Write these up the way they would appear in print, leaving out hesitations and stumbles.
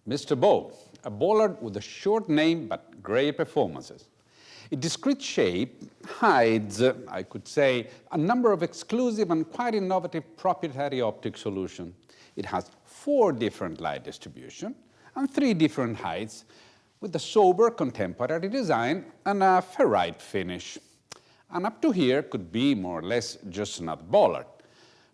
Mr. Bow, a bollard with a short name but great performances. Its discrete shape hides, I could say, a number of exclusive and quite innovative proprietary optic solutions. It has 4 different light distributions and 3 different heights with a sober contemporary design and a ferrite finish. And up to here could be more or less just another bollard.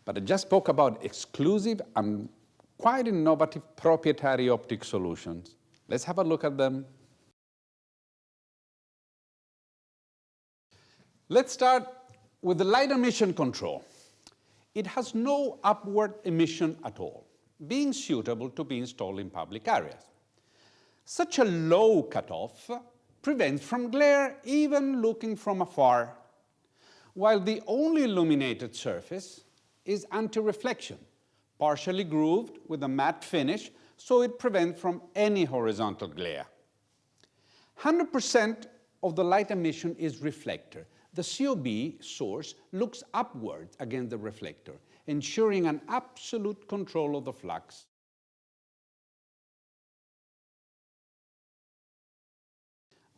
But I just spoke about exclusive and quite innovative proprietary optic solutions. Let's have a look at them. Let's start with the light emission control. It has no upward emission at all, being suitable to be installed in public areas. Such a low cutoff prevents from glare even looking from afar, while the only illuminated surface is anti-reflection, partially grooved with a matte finish so it prevents from any horizontal glare. 100% of the light emission is reflector. The COB source looks upwards against the reflector, ensuring an absolute control of the flux.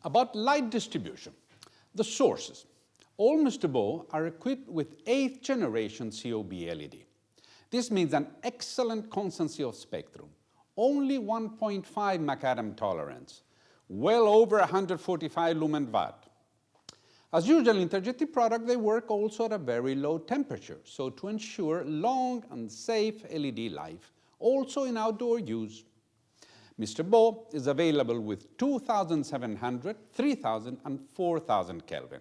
About light distribution, the sources. All Mr. Bow are equipped with 8th generation COB LED. This means an excellent constancy of spectrum, only 1.5 macadam tolerance, well over 145 lumen watt. As usual in Targetti product, they work also at a very low temperature, so to ensure long and safe LED life, also in outdoor use. Mr. Bow is available with 2700, 3000 and 4000 Kelvin.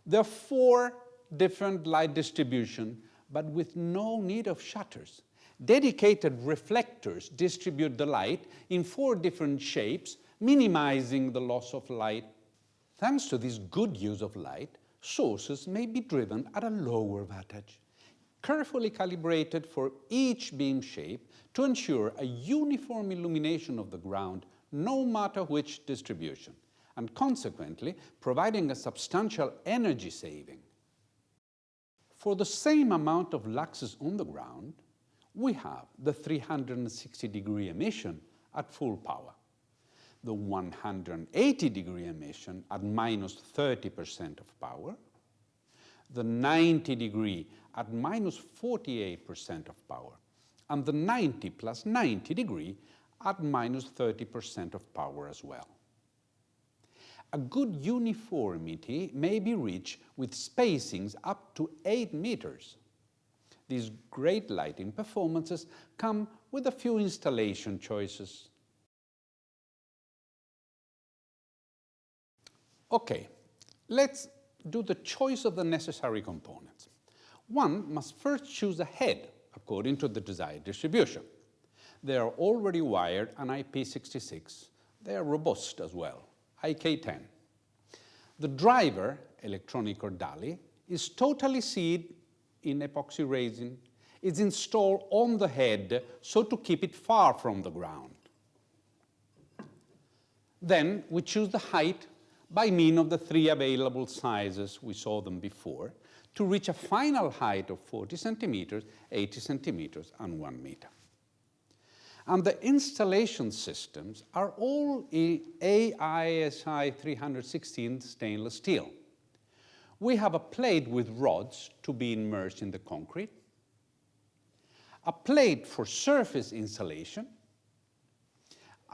There are 4 different light distributions, but with no need of shutters. Dedicated reflectors distribute the light in 4 different shapes, minimizing the loss of light. Thanks to this good use of light, sources may be driven at a lower wattage, carefully calibrated for each beam shape to ensure a uniform illumination of the ground, no matter which distribution, and consequently providing a substantial energy saving. For the same amount of luxes on the ground, we have the 360-degree emission at full power, the 180-degree emission at minus 30% of power, the 90-degree at minus 48% of power, and the 90 plus 90-degree at minus 30% of power as well. A good uniformity may be reached with spacings up to 8 meters. These great lighting performances come with a few installation choices. Okay, let's do the choice of the necessary components. One must first choose a head according to the desired distribution. They are already wired an IP66. They are robust as well, IK10. The driver, electronic or DALI, is totally sealed in epoxy resin. It's installed on the head so to keep it far from the ground. Then we choose the height by means of the 3 available sizes, we saw them before, to reach a final height of 40 centimeters, 80 centimeters, and 1 meter. And the installation systems are all in AISI 316 stainless steel. We have a plate with rods to be immersed in the concrete, a plate for surface insulation,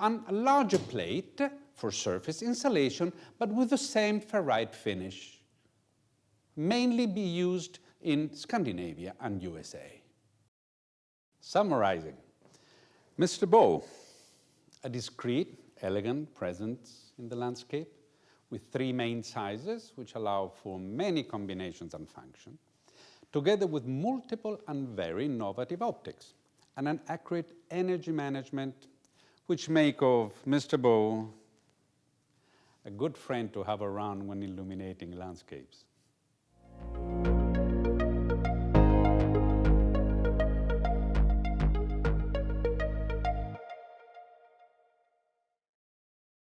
and a larger plate for surface insulation, but with the same ferrite finish, mainly be used in Scandinavia and USA. Summarizing, Mr. Bow, a discreet, elegant presence in the landscape with 3 main sizes which allow for many combinations and functions, together with multiple and very innovative optics and an accurate energy management which make of Mr. Bow a good friend to have around when illuminating landscapes.